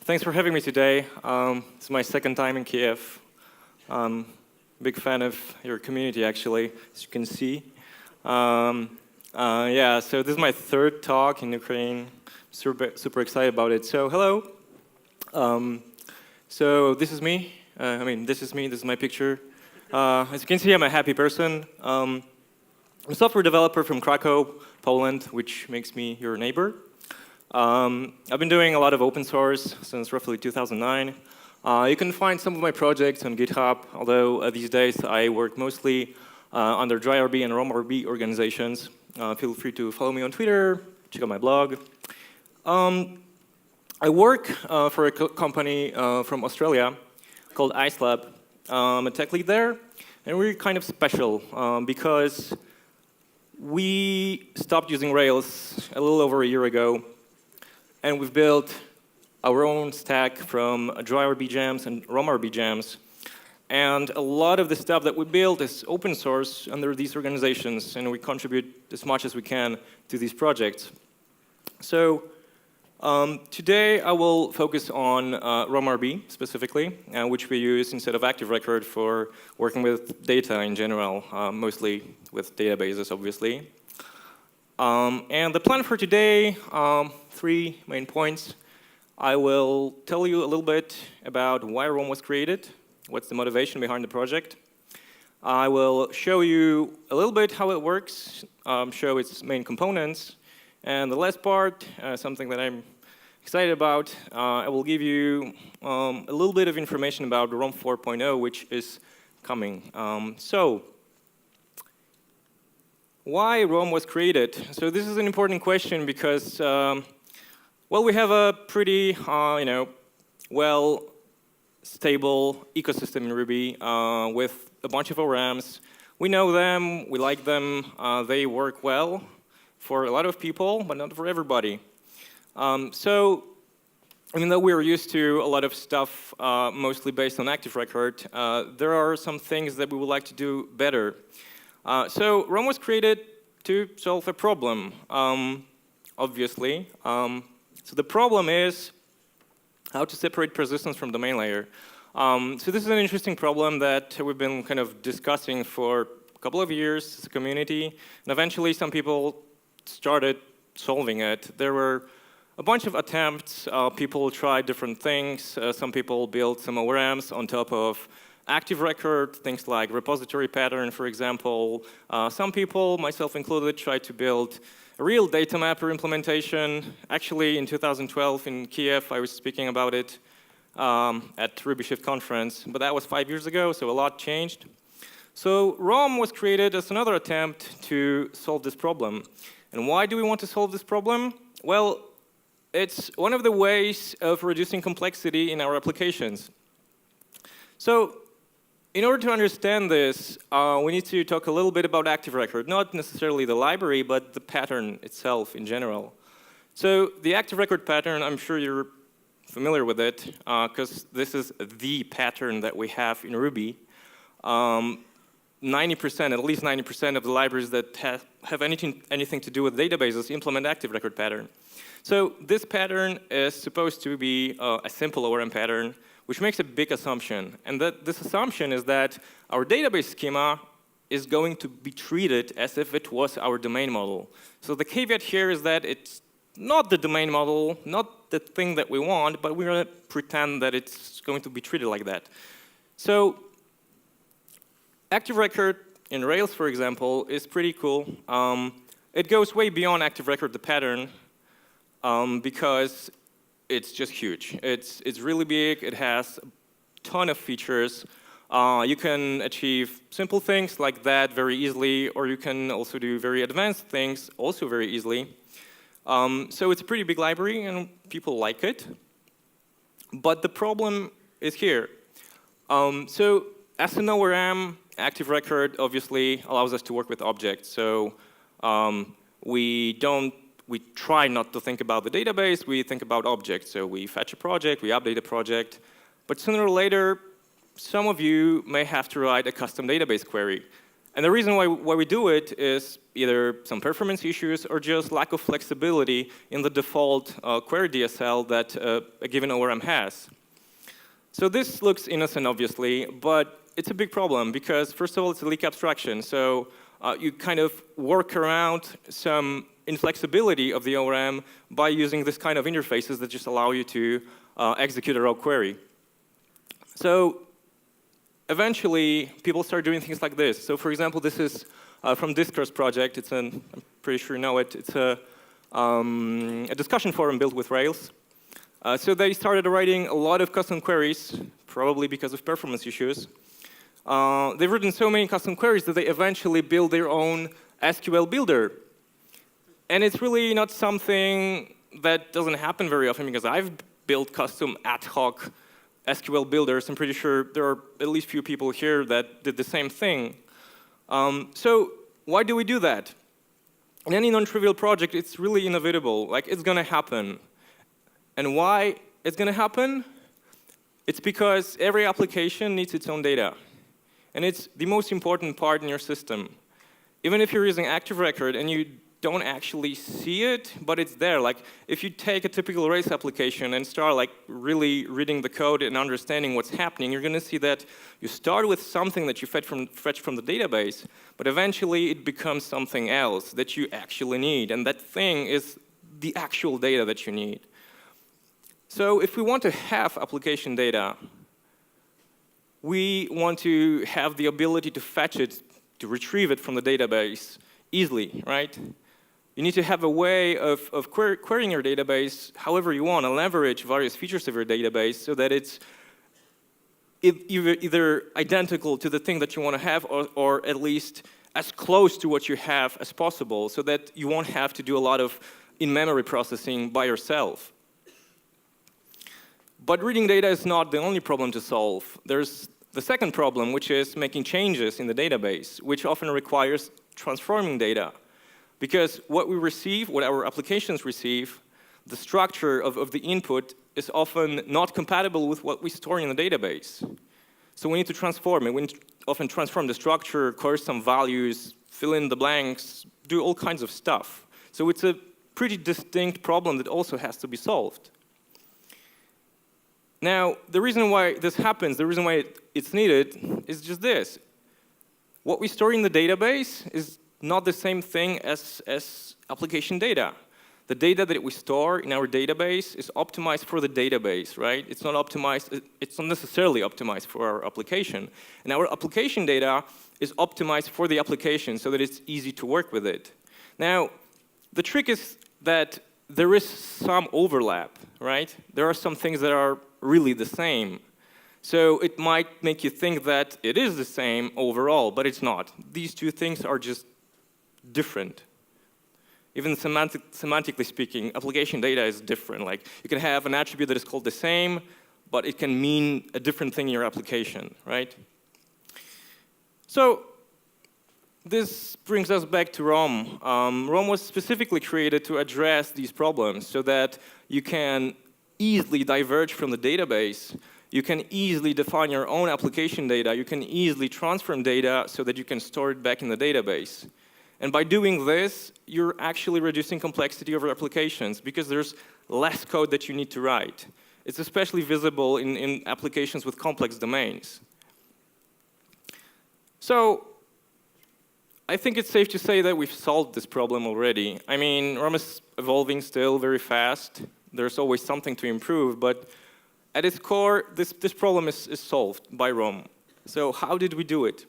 Thanks for having me today. It's my second time in Kiev. Big fan of your community, actually, as you can see. Yeah, so this is my third talk in Ukraine. Super excited about it. So hello. So this is me. This is me. This is my picture. As you can see, I'm a happy person. I'm a software developer from Krakow, Poland, which makes me your neighbor. I've been doing a lot of open source since roughly 2009. You can find some of my projects on GitHub, although these days I work mostly under dry-rb and rom-rb organizations. Feel free to follow me on Twitter, check out my blog. I work for a company from Australia called IceLab. I'm a tech lead there, and we're kind of special because we stopped using Rails a little over a year ago, and we've built our own stack from dry-rb gems and rom-rb gems. And a lot of the stuff that we build is open source under these organizations, and we contribute as much as we can to these projects. So today I will focus on rom-rb specifically, which we use instead of Active Record for working with data in general, mostly with databases, obviously. And the plan for today, 3 main points. I will tell you a little bit about why ROM was created, what's the motivation behind the project. I will show you a little bit how it works, show its main components, and the last part, something that I'm excited about, I will give you a little bit of information about ROM 4.0, which is coming. So, why ROM was created? So this is an important question because, well, we have a pretty, well, stable ecosystem in Ruby with a bunch of ORMs. We know them, we like them, they work well for a lot of people, but not for everybody. So, even though we're used to a lot of stuff mostly based on Active Record, there are some things that we would like to do better. So ROM was created to solve a problem, obviously. So the problem is how to separate persistence from domain layer. So this is an interesting problem that we've been kind of discussing for a couple of years as a community, and eventually some people started solving it. There were a bunch of attempts. People tried different things. Some people built some ORMs on top of Active Record, things like repository pattern, for example. Some people, myself included, tried to build a real data mapper implementation. Actually, in 2012 in Kiev, I was speaking about it at RubyC-2017 conference, but that was 5 years ago, so a lot changed. So ROM was created as another attempt to solve this problem. And why do we want to solve this problem? Well, it's one of the ways of reducing complexity in our applications. So, in order to understand this, we need to talk a little bit about Active Record, not necessarily the library, but the pattern itself in general. So the Active Record pattern, I'm sure you're familiar with it, because this is the pattern that we have in Ruby. 90%, at least 90% of the libraries that have anything to do with databases implement Active Record pattern. So this pattern is supposed to be a simple ORM pattern, which makes a big assumption. And this assumption is that our database schema is going to be treated as if it was our domain model. So the caveat here is that it's not the domain model, not the thing that we want, but we're going to pretend that it's going to be treated like that. So Active Record in Rails, for example, is pretty cool. It goes way beyond Active Record, the pattern, because it's just huge. It's really big. It has a ton of features. You can achieve simple things like that very easily, or you can also do very advanced things also very easily. So it's a pretty big library, and people like it. But the problem is here. So as an ORM, Active Record obviously allows us to work with objects. So we try not to think about the database, we think about objects. So we fetch a project, we update a project. But sooner or later, some of you may have to write a custom database query. And the reason why we do it is either some performance issues or just lack of flexibility in the default query DSL that a given ORM has. So this looks innocent, obviously, but it's a big problem because, first of all, it's a leak abstraction. So you kind of work around some inflexibility of the ORM by using this kind of interfaces that just allow you to execute a raw query. So eventually, people start doing things like this. So for example, this is from Discourse project. It's I'm pretty sure you know it. It's a discussion forum built with Rails. So they started writing a lot of custom queries, probably because of performance issues. They've written so many custom queries that they eventually build their own SQL builder. And it's really not something that doesn't happen very often, because I've built custom ad hoc SQL builders. I'm pretty sure there are at least few people here that did the same thing. So why do we do that? In any non-trivial project, it's really inevitable. Like, it's going to happen. And why it's going to happen? It's because every application needs its own data. And it's the most important part in your system. Even if you're using Active Record and you don't actually see it, but it's there. Like, if you take a typical Rails application and start like really reading the code and understanding what's happening, you're going to see that you start with something that you fetch from the database, but eventually it becomes something else that you actually need. And that thing is the actual data that you need. So if we want to have application data, we want to have the ability to fetch it, to retrieve it from the database easily, right? You need to have a way of querying your database however you want and leverage various features of your database so that it's either identical to the thing that you want to have or at least as close to what you have as possible so that you won't have to do a lot of in-memory processing by yourself. But reading data is not the only problem to solve. There's the second problem, which is making changes in the database, which often requires transforming data. Because what we receive, what our applications receive, the structure of the input is often not compatible with what we store in the database. So we need to transform it. We need to often transform the structure, coerce some values, fill in the blanks, do all kinds of stuff. So it's a pretty distinct problem that also has to be solved. Now, the reason why this happens, the reason why it's needed is just this. What we store in the database is not the same thing as application data. The data that we store in our database is optimized for the database, right? It's not optimized, it's not necessarily optimized for our application. And our application data is optimized for the application so that it's easy to work with it. Now, the trick is that there is some overlap, right? There are some things that are really the same. So it might make you think that it is the same overall, but it's not. These two things are just different. Even semantically speaking, application data is different. Like, you can have an attribute that is called the same, but it can mean a different thing in your application, right? So this brings us back to ROM. ROM was specifically created to address these problems so that you can easily diverge from the database. You can easily define your own application data. You can easily transform data so that you can store it back in the database. And by doing this, you're actually reducing complexity of your applications because there's less code that you need to write. It's especially visible in applications with complex domains. So I think it's safe to say that we've solved this problem already. I mean, ROM is evolving still very fast. There's always something to improve, but at its core, this problem is solved by ROM. So how did we do it?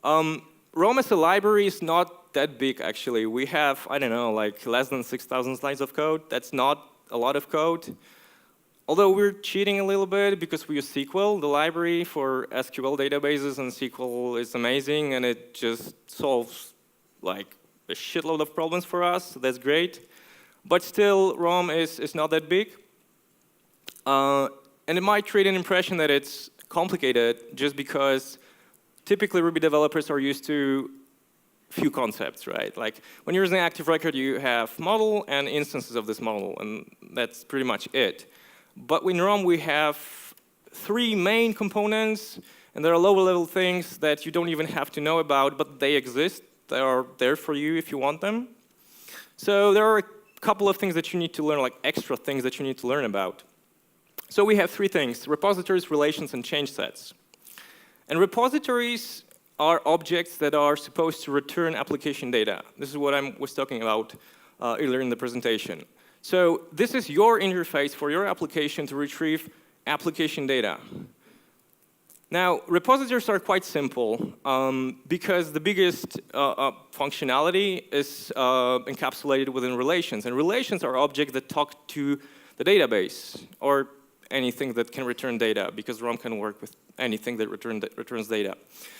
ROM as a library is not that big, actually. We have, I don't know, like less than 6,000 lines of code. That's not a lot of code. Although we're cheating a little bit because we use SQL, the library for SQL databases, and SQL is amazing, and it just solves like a shitload of problems for us, so that's great. But still, ROM is not that big. And it might create an impression that it's complicated just because typically Ruby developers are used to few concepts, right? Like, when you're using Active Record, you have model and instances of this model, and that's pretty much it. But in ROM, we have three main components, And there are lower-level things that you don't even have to know about, but they exist. They are there for you if you want them. So there are a couple of things that you need to learn, like extra things that you need to learn about. So we have three things: repositories, relations, and change sets. And repositories are objects that are supposed to return application data. This is what I was talking about earlier in the presentation. So this is your interface for your application to retrieve application data. Now, repositories are quite simple because the biggest functionality is encapsulated within relations. And relations are objects that talk to the database or anything that can return data, because ROM can work with anything that returns data.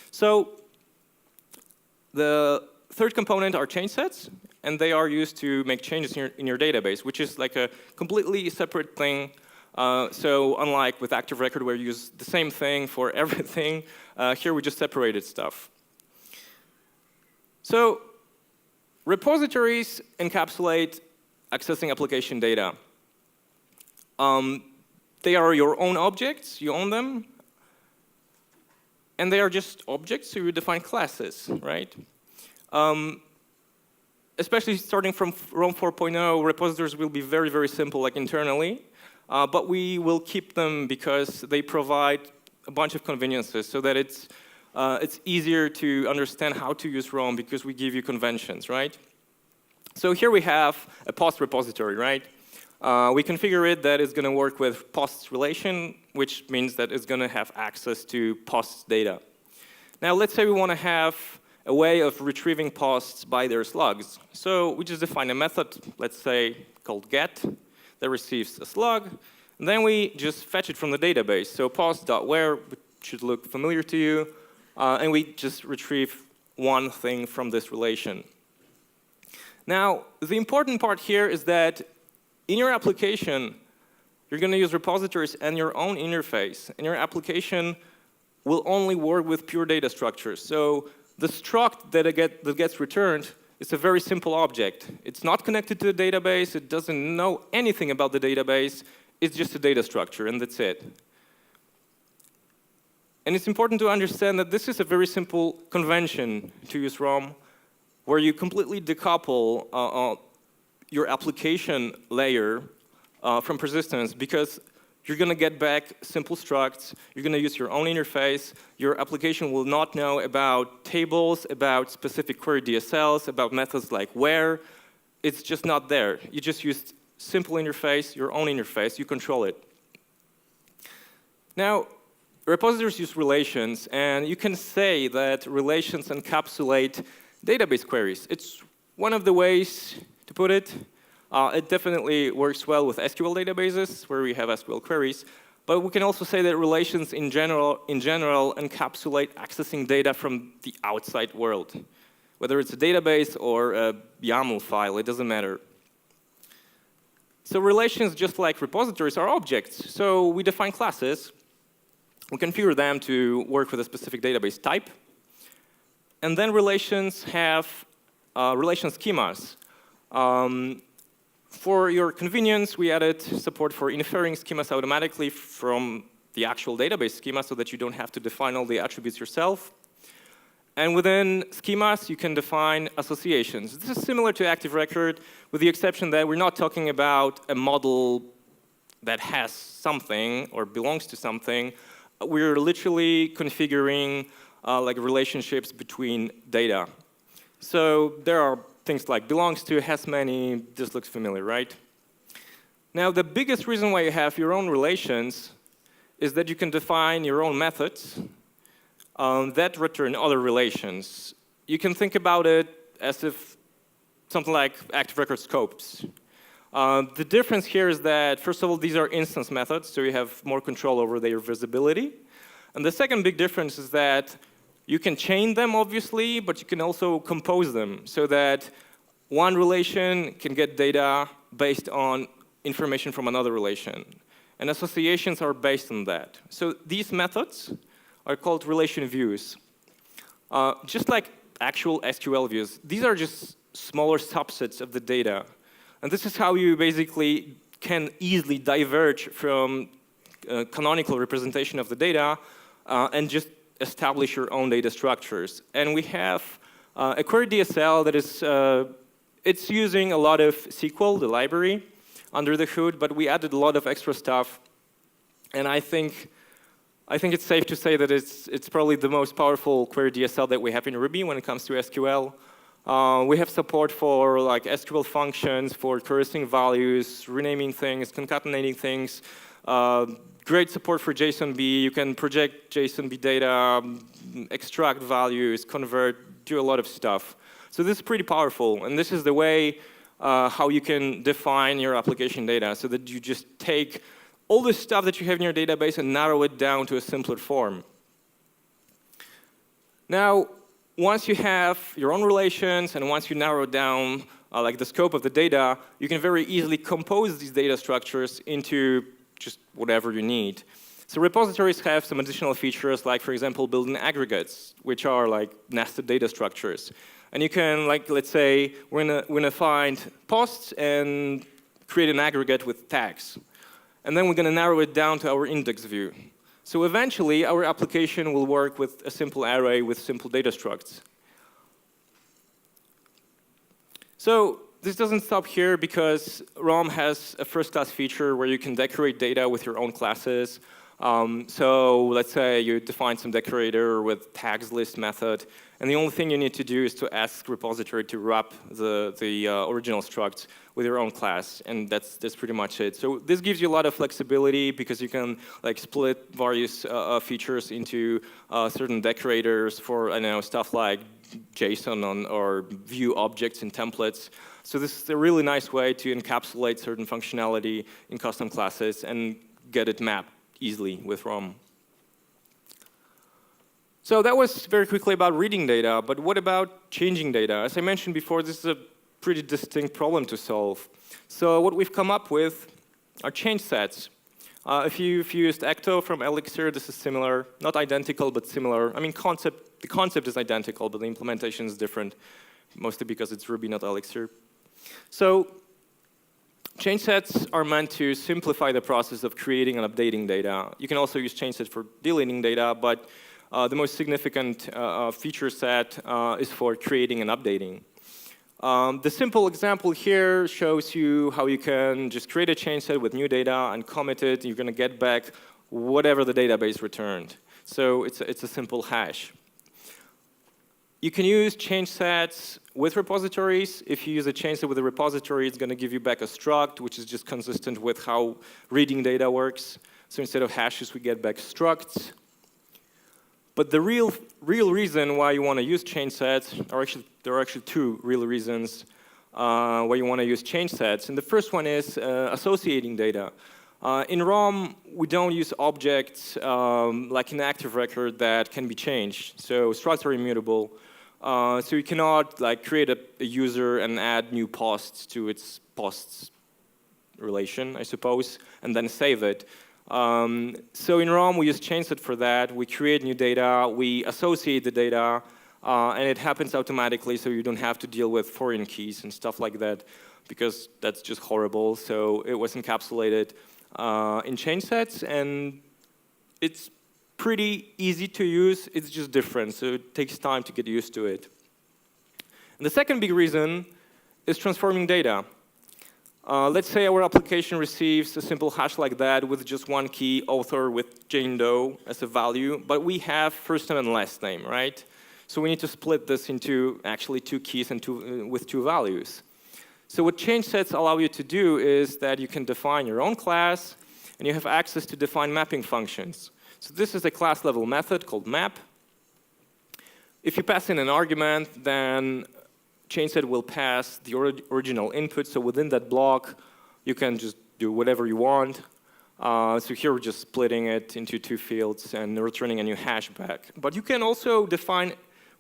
So the third component are change sets, and they are used to make changes in your database, which is like a completely separate thing. So unlike with Active Record, where you use the same thing for everything, here we just separated stuff. So repositories encapsulate accessing application data. They are your own objects, you own them, and they are just objects, so you define classes, right? Especially starting from ROM 4.0, repositories will be very, very simple, like internally. But we will keep them because they provide a bunch of conveniences so that it's easier to understand how to use ROM because we give you conventions, right? So here we have a post repository, right? We configure it that it's going to work with posts relation, which means that it's going to have access to posts data. Now, let's say we want to have a way of retrieving posts by their slugs. So we just define a method, let's say, called get, that receives a slug, and then we just fetch it from the database. So post.where, which should look familiar to you, and we just retrieve one thing from this relation. Now, the important part here is that in your application, you're going to use repositories and your own interface, and your application will only work with pure data structures. So the struct that gets returned is a very simple object. It's not connected to the database. It doesn't know anything about the database. It's just a data structure, and that's it. And it's important to understand that this is a very simple convention to use ROM, where you completely decouple your application layer from persistence, because you're going to get back simple structs. You're going to use your own interface. Your application will not know about tables, about specific query DSLs, about methods like where. It's just not there. You just use simple interface, your own interface. You control it. Now, repositories use relations, and you can say that relations encapsulate database queries. It's one of the ways to put it. It definitely works well with SQL databases, where we have SQL queries. But we can also say that relations in general encapsulate accessing data from the outside world. Whether it's a database or a YAML file, it doesn't matter. So relations, just like repositories, are objects. So we define classes. We configure them to work with a specific database type. And then relations have relation schemas. For your convenience, we added support for inferring schemas automatically from the actual database schema so that you don't have to define all the attributes yourself. And within schemas, you can define associations. This is similar to Active Record, with the exception that we're not talking about a model that has something or belongs to something. We're literally configuring like relationships between data. So there are things like belongs to, has many. This looks familiar, right? Now, the biggest reason why you have your own relations is that you can define your own methods that return other relations. You can think about it as if something like Active Record scopes. The difference here is that, first of all, these are instance methods, so you have more control over their visibility. And the second big difference is that you can chain them, obviously, but you can also compose them so that one relation can get data based on information from another relation. And associations are based on that. So these methods are called relation views. Just like actual SQL views, these are just smaller subsets of the data. And this is how you basically can easily diverge from canonical representation of the data and just establish your own data structures. And we have a query DSL that is, it's using a lot of SQL, the library, under the hood, but we added a lot of extra stuff. And I think it's safe to say that it's probably the most powerful query DSL that we have in Ruby when it comes to SQL. We have support for like SQL functions, for querying values, renaming things, concatenating things. Great support for JSONB. You can project JSONB data, extract values, convert, do a lot of stuff. So this is pretty powerful, and this is the way how you can define your application data, so that you just take all the stuff that you have in your database and narrow it down to a simpler form. Now, once you have your own relations and once you narrow down like the scope of the data, you can very easily compose these data structures into just whatever you need. So repositories have some additional features, like, for example, built-in aggregates, which are like nested data structures. And you can, like, let's say, we're gonna find posts and create an aggregate with tags. And then we're going to narrow it down to our index view. So eventually, our application will work with a simple array with simple data structs. So this doesn't stop here, because ROM has a first-class feature where you can decorate data with your own classes. So let's say you define some decorator with tags list method, and the only thing you need to do is to ask repository to wrap the original struct with your own class, and that's pretty much it. So this gives you a lot of flexibility, because you can like split various features into certain decorators for, I don't know, stuff like JSON or view objects and templates. So this is a really nice way to encapsulate certain functionality in custom classes and get it mapped easily with ROM. So that was very quickly about reading data, but what about changing data? As I mentioned before, this is a pretty distinct problem to solve. So what we've come up with are change sets. If you've used Ecto from Elixir, this is similar, not identical, but similar. I mean, the concept is identical, but the implementation is different, mostly because it's Ruby, not Elixir. So change sets are meant to simplify the process of creating and updating data. You can also use change sets for deleting data, but the most significant feature set is for creating and updating. The simple example here shows you how you can just create a change set with new data and commit it. You're going to get back whatever the database returned. So it's a simple hash. You can use change sets with repositories. If you use a change set with a repository, it's going to give you back a struct, which is just consistent with how reading data works. So instead of hashes, we get back structs. But the real reason why you want to use change sets, there are actually two real reasons why you want to use change sets. And the first one is associating data. In ROM, we don't use objects like an active record that can be changed. So structs are immutable. So you cannot like create a user and add new posts to its posts relation, I suppose, and then save it. So in ROM, we use changeset for that. We create new data, we associate the data, and it happens automatically, so you don't have to deal with foreign keys and stuff like that, because that's just horrible. So it was encapsulated in changesets, and it's pretty easy to use. It's just different, so it takes time to get used to it. And the second big reason is transforming data. Let's say our application receives a simple hash like that with just one key, author with Jane Doe as a value, but we have first name and last name, right? So we need to split this into actually two keys and with two values. So what change sets allow you to do is that you can define your own class, and you have access to define mapping functions. So this is a class level method called map. If you pass in an argument, then changeset will pass the original input. So within that block, you can just do whatever you want. So here we're just splitting it into two fields and returning a new hash back. But you can also define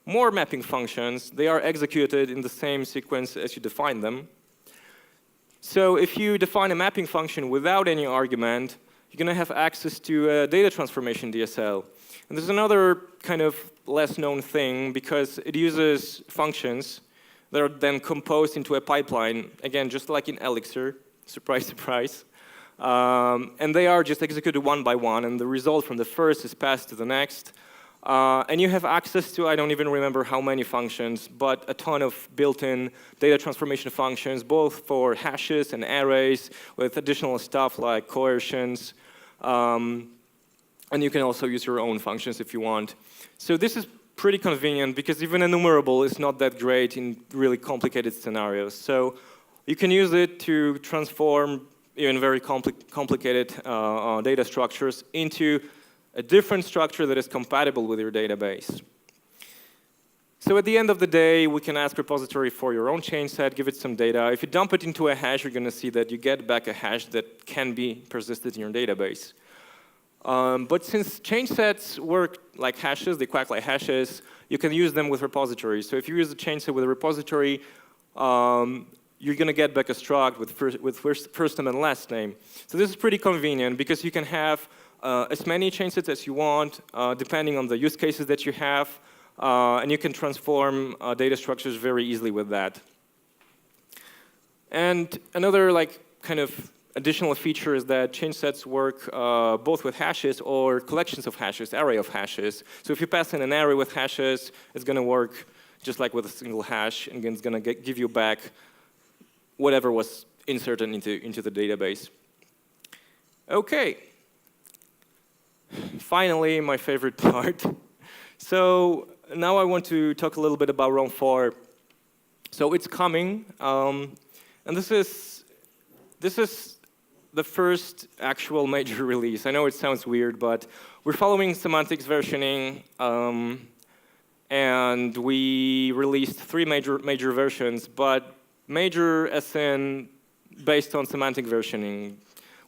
more mapping functions. They are executed in the same sequence as you define them. So if you define a mapping function without any argument, you're going to have access to a data transformation DSL. And there's another kind of less known thing, because it uses functions that are then composed into a pipeline, again, just like in Elixir, surprise, surprise. And they are just executed one by one, and the result from the first is passed to the next. And you have access to, I don't even remember how many functions, but a ton of built-in data transformation functions, both for hashes and arrays, with additional stuff like coercions. And you can also use your own functions if you want. So this is pretty convenient, because even enumerable is not that great in really complicated scenarios. So you can use it to transform even very complicated data structures into a different structure that is compatible with your database. So at the end of the day, we can ask repository for your own change set, give it some data. If you dump it into a hash, you're going to see that you get back a hash that can be persisted in your database. But since change sets work like hashes, they quack like hashes, you can use them with repositories. So if you use a change set with a repository, you're going to get back a struct with first name and last name. So this is pretty convenient, because you can have as many change sets as you want, depending on the use cases that you have, and you can transform data structures very easily with that. And another kind of additional feature is that change sets work both with hashes or collections of hashes, array of hashes. So if you pass in an array with hashes, it's going to work just like with a single hash, and it's going to give you back whatever was inserted into the database. OK. Finally, my favorite part. So now I want to talk a little bit about rom-4. So it's coming, and this is the first actual major release. I know it sounds weird, but we're following semantics versioning, and we released 3 major versions, but major as in based on semantic versioning.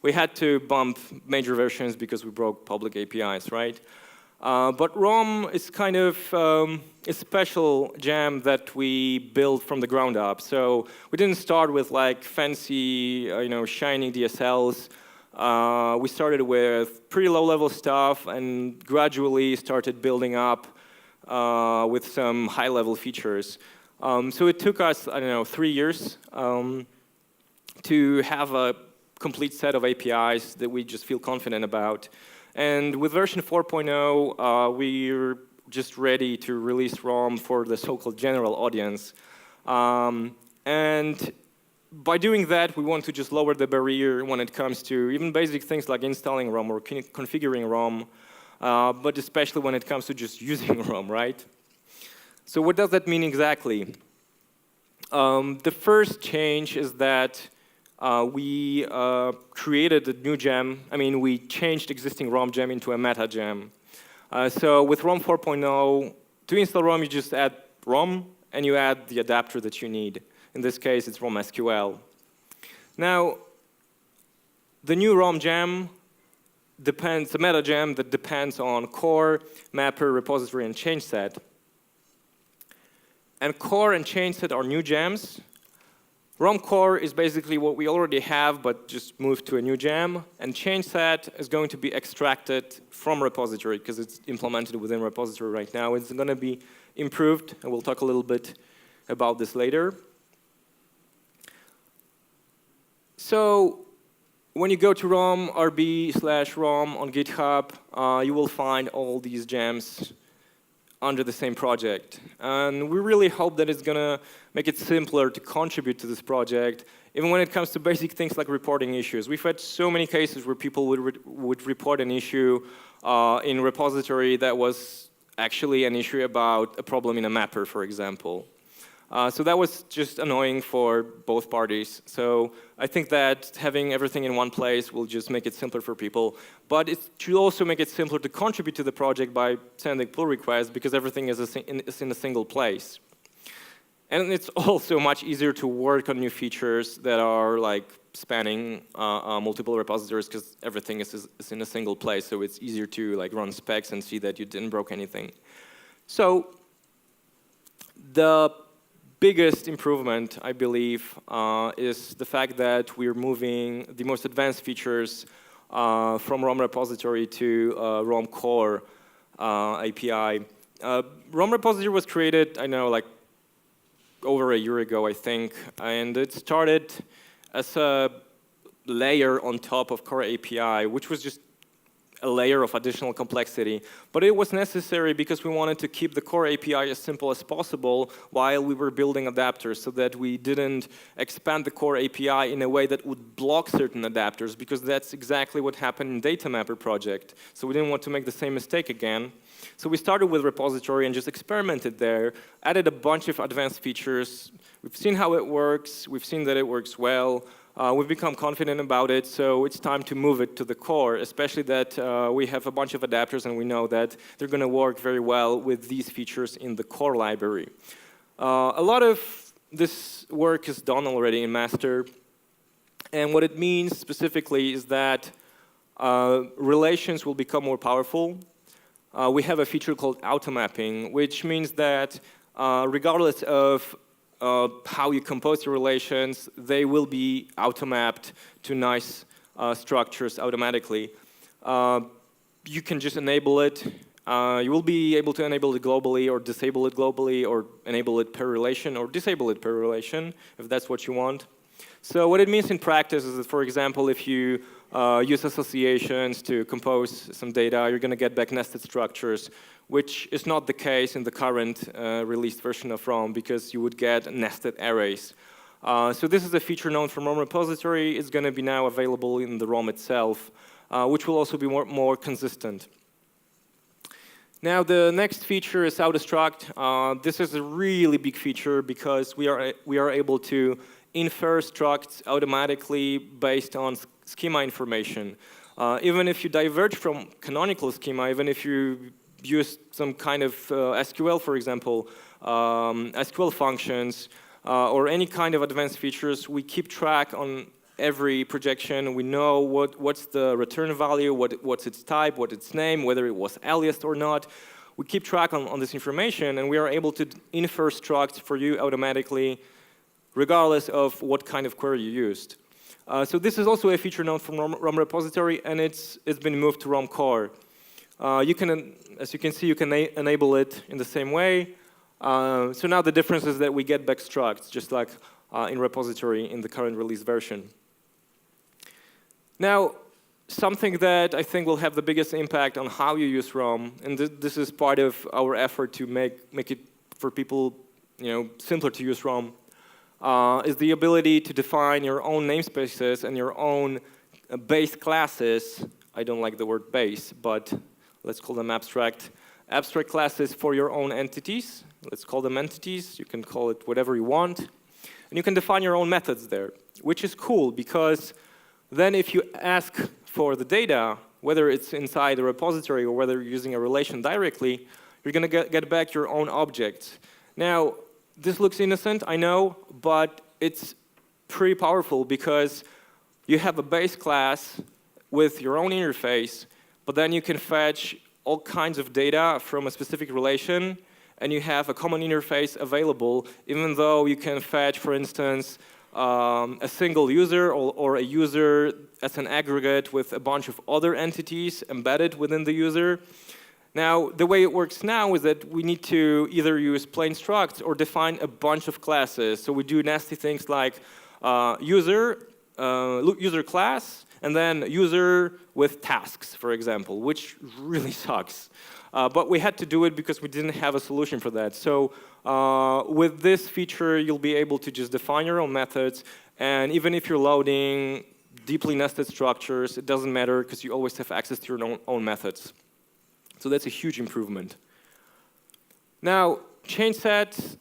We had to bump major versions because we broke public APIs, right? But ROM is kind of a special gem that we built from the ground up. So we didn't start with fancy, shiny DSLs. We started with pretty low-level stuff and gradually started building up with some high-level features. So it took us, 3 years to have a complete set of APIs that we just feel confident about. And with version 4.0, we're just ready to release ROM for the so-called general audience. And by doing that, we want to just lower the barrier when it comes to even basic things like installing ROM or configuring ROM, but especially when it comes to just using ROM, right? So what does that mean exactly? The first change is that we created a new gem. We changed existing ROM gem into a meta gem. So with ROM 4.0, to install ROM, you just add ROM, and you add the adapter that you need. In this case, it's ROM SQL. Now, the new ROM gem depends, a meta gem that depends on core, mapper, repository, and changeset. And core and changeset are new gems. ROM core is basically what we already have, but just moved to a new gem. And changeset is going to be extracted from repository, because it's implemented within repository right now. It's going to be improved, and we'll talk a little bit about this later. So when you go to rom-rb/rom on GitHub, you will find all these gems under the same project. And we really hope that it's going to make it simpler to contribute to this project, even when it comes to basic things like reporting issues. We've had so many cases where people would report an issue in repository that was actually an issue about a problem in a mapper, for example. So that was just annoying for both parties. So I think that having everything in one place will just make it simpler for people. But it should also make it simpler to contribute to the project by sending pull requests, because everything is in a single place. And it's also much easier to work on new features that are spanning multiple repositories, because everything is in a single place. So it's easier to run specs and see that you didn't broke anything. So the biggest improvement, I believe, is the fact that we're moving the most advanced features from ROM repository to ROM core API. ROM repository was created, over a year ago, I think, and it started as a layer on top of core API, which was just a layer of additional complexity. But it was necessary because we wanted to keep the core API as simple as possible while we were building adapters, so that we didn't expand the core API in a way that would block certain adapters, because that's exactly what happened in Data Mapper project. So we didn't want to make the same mistake again. So we started with repository and just experimented there, added a bunch of advanced features. We've seen how it works. We've seen that it works well. We've become confident about it, so it's time to move it to the core, especially that we have a bunch of adapters and we know that they're going to work very well with these features in the core library. A lot of this work is done already in master, and what it means specifically is that relations will become more powerful. We have a feature called auto-mapping, which means that regardless of how you compose your relations, they will be auto-mapped to nice structures automatically. You can just enable it. You will be able to enable it globally or disable it globally, or enable it per relation or disable it per relation, if that's what you want. So what it means in practice is that, for example, if you use associations to compose some data, you're going to get back nested structures, which is not the case in the current released version of ROM, because you would get nested arrays. So this is a feature known from rom-repository. It's going to be now available in the ROM itself, which will also be more consistent. Now the next feature is auto-struct. This is a really big feature because we are able to infer structs automatically based on schema information. Even if you diverge from canonical schema, even if you use some kind of SQL, for example, SQL functions, or any kind of advanced features, we keep track on every projection. We know what's the return value, what's its type, what's its name, whether it was aliased or not. We keep track on this information, and we are able to infer structs for you automatically, regardless of what kind of query you used. So this is also a feature known from rom-repository, and it's been moved to ROM core. You can, as you can see, you can enable it in the same way. So now the difference is that we get back structs, just like in repository in the current release version. Now, something that I think will have the biggest impact on how you use ROM, and this is part of our effort to make it for people, simpler to use ROM, is the ability to define your own namespaces and your own base classes. I don't like the word base, but let's call them abstract classes for your own entities. Let's call them entities. You can call it whatever you want. And you can define your own methods there, which is cool, because then if you ask for the data, whether it's inside a repository or whether you're using a relation directly, you're going to get back your own objects. Now, this looks innocent, I know, but it's pretty powerful because you have a base class with your own interface, but then you can fetch all kinds of data from a specific relation, and you have a common interface available, even though you can fetch, for instance, a single user or a user as an aggregate with a bunch of other entities embedded within the user. Now, the way it works now is that we need to either use plain structs or define a bunch of classes. So we do nasty things like user class, and then user with tasks, for example, which really sucks. But we had to do it because we didn't have a solution for that. So with this feature, you'll be able to just define your own methods, and even if you're loading deeply nested structures, it doesn't matter because you always have access to your own methods. So that's a huge improvement. Now, changesets,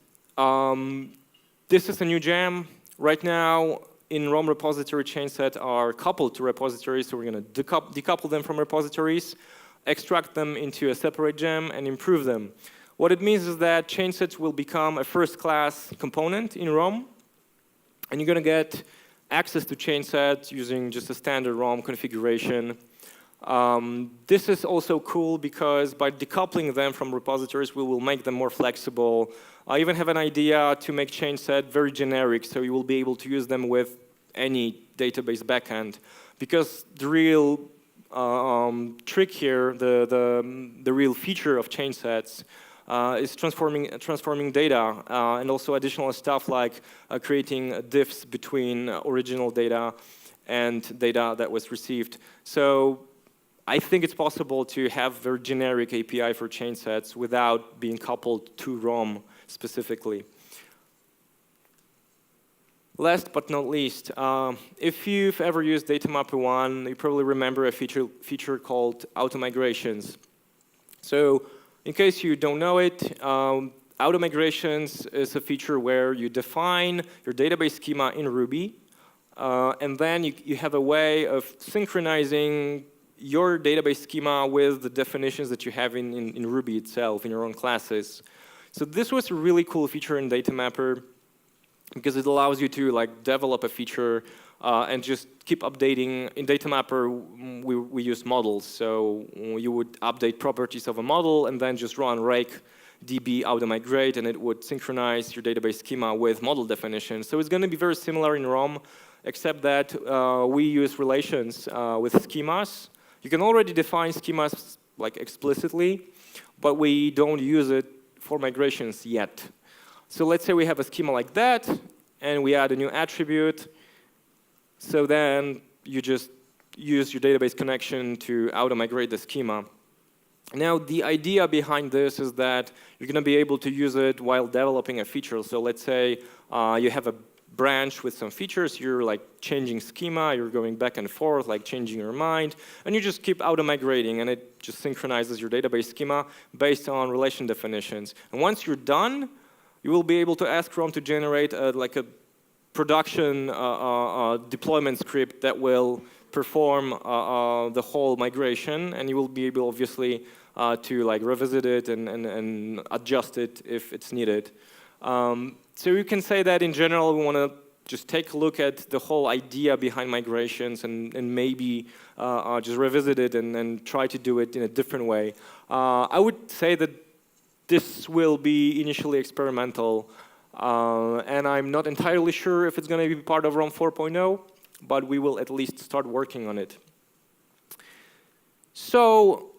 this is a new gem. Right now, in ROM repository, changesets are coupled to repositories, so we're going to decouple them from repositories, extract them into a separate gem, and improve them. What it means is that changesets will become a first-class component in ROM, and you're going to get access to changesets using just a standard ROM configuration. This is also cool because by decoupling them from repositories, we will make them more flexible. I even have an idea to make changeset very generic, so you will be able to use them with any database backend. Because the real trick here, the real feature of changesets is transforming data and also additional stuff like creating diffs between original data and data that was received. So I think it's possible to have very generic API for changesets without being coupled to ROM specifically. Last but not least, if you've ever used Datamapper 1, you probably remember a feature called auto migrations. So in case you don't know it, auto migrations is a feature where you define your database schema in Ruby, and then you have a way of synchronizing your database schema with the definitions that you have in Ruby itself, in your own classes. So this was a really cool feature in Datamapper because it allows you to develop a feature and just keep updating. In Datamapper, we use models. So you would update properties of a model and then just run rake db auto-migrate, and it would synchronize your database schema with model definitions. So it's going to be very similar in ROM, except that we use relations with schemas. You can already define schemas explicitly, but we don't use it for migrations yet. So let's say we have a schema like that, and we add a new attribute. So then you just use your database connection to auto-migrate the schema. Now, the idea behind this is that you're going to be able to use it while developing a feature. So let's say you have a branch with some features, you're changing schema, you're going back and forth, changing your mind, and you just keep auto-migrating, and it just synchronizes your database schema based on relation definitions. And once you're done, you will be able to ask ROM to generate a production deployment script that will perform the whole migration, and you will be able, obviously, to revisit it and adjust it if it's needed. So you can say that in general, we want to just take a look at the whole idea behind migrations and maybe just revisit it and try to do it in a different way. I would say that this will be initially experimental, and I'm not entirely sure if it's going to be part of ROM 4.0, but we will at least start working on it. So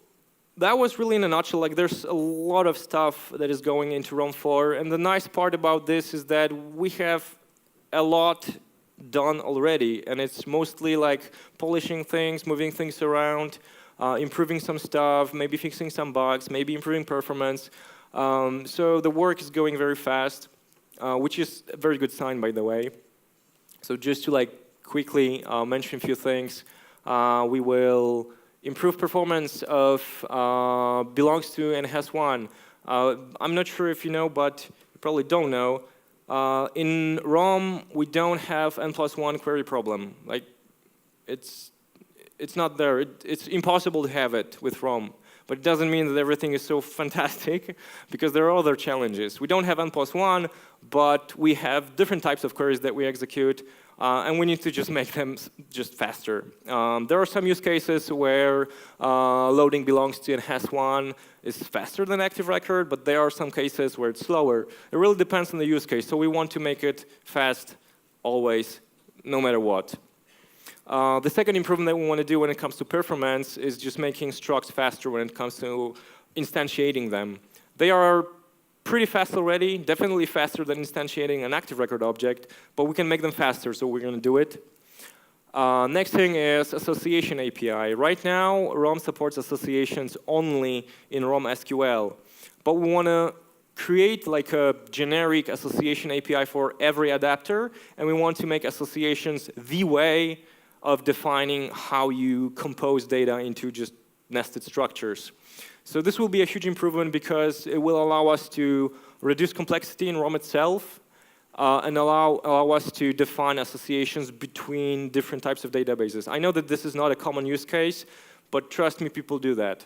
that was really in a nutshell. There's a lot of stuff that is going into ROM 4, and the nice part about this is that we have a lot done already, and it's mostly polishing things, moving things around, improving some stuff, maybe fixing some bugs, maybe improving performance. So the work is going very fast, which is a very good sign, by the way. So just to quickly mention a few things, we will improve performance of belongs to and has one. I'm not sure if you know, but you probably don't know. In ROM, we don't have n+1 query problem. It's not there. It's impossible to have it with ROM. But it doesn't mean that everything is so fantastic, because there are other challenges. We don't have n+1, but we have different types of queries that we execute, and we need to just make them just faster. There are some use cases where loading belongs to and has one is faster than active record, but there are some cases where it's slower. It really depends on the use case, so we want to make it fast always, no matter what. The second improvement that we want to do when it comes to performance is just making structs faster when it comes to instantiating them. They are pretty fast already, definitely faster than instantiating an active record object, but we can make them faster, so we're going to do it. Next thing is association API. Right now, ROM supports associations only in ROM SQL, but we want to create a generic association API for every adapter, and we want to make associations the way of defining how you compose data into just nested structures. So this will be a huge improvement because it will allow us to reduce complexity in ROM itself and allow us to define associations between different types of databases. I know that this is not a common use case, but trust me, people do that.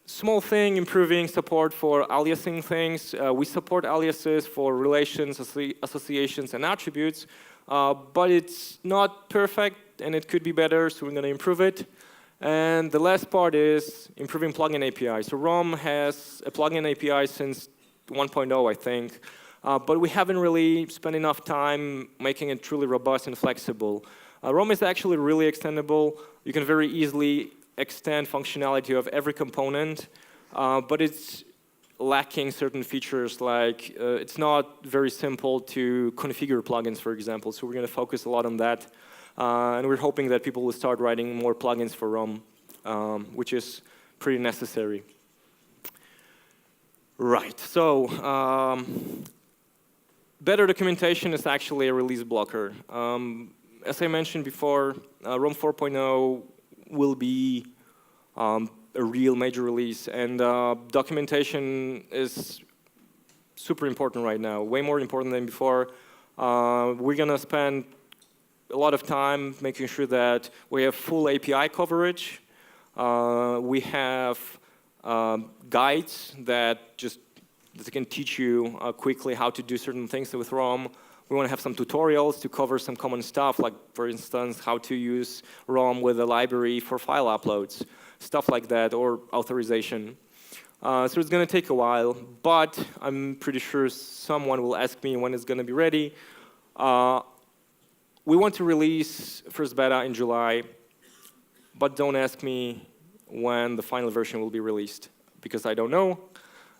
Small thing, improving support for aliasing things. We support aliases for relations, associations, and attributes, but it's not perfect, and it could be better, so we're going to improve it. And the last part is improving plugin API. So ROM has a plugin API since 1.0, I think, but we haven't really spent enough time making it truly robust and flexible. ROM is actually really extendable. You can very easily extend functionality of every component, but it's lacking certain features, it's not very simple to configure plugins, for example, so we're going to focus a lot on that. And we're hoping that people will start writing more plugins for ROM, which is pretty necessary. Right, so better documentation is actually a release blocker. As I mentioned before, ROM 4.0 will be a real major release, and documentation is super important right now, way more important than before. We're going to spend a lot of time making sure that we have full API coverage. We have guides that can teach you quickly how to do certain things with ROM. We want to have some tutorials to cover some common stuff, like, for instance, how to use ROM with a library for file uploads, stuff like that, or authorization. So it's going to take a while, but I'm pretty sure someone will ask me when it's going to be ready. We want to release first beta in July, but don't ask me when the final version will be released, because I don't know.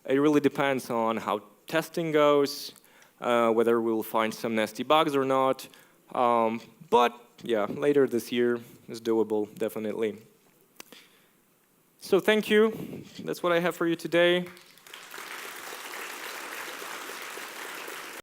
It really depends on how testing goes, whether we'll find some nasty bugs or not. But yeah, later this year is doable, definitely. So thank you. That's what I have for you today.